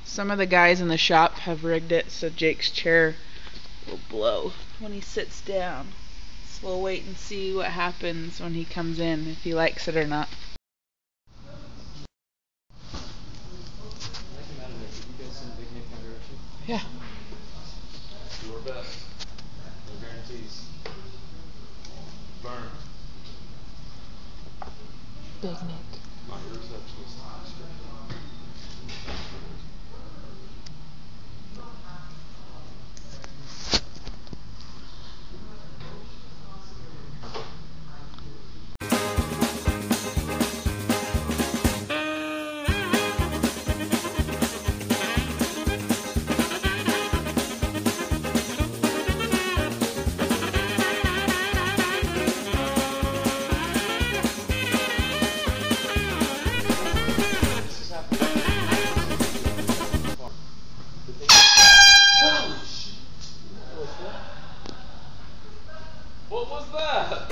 Some of the guys in the shop have rigged it so Jake's chair will blow when he sits down. So we'll wait and see what happens when he comes in, if he likes it or not. Yeah. Your best. No guarantees. Burn. Big Nick. Not your receptionist. What was that?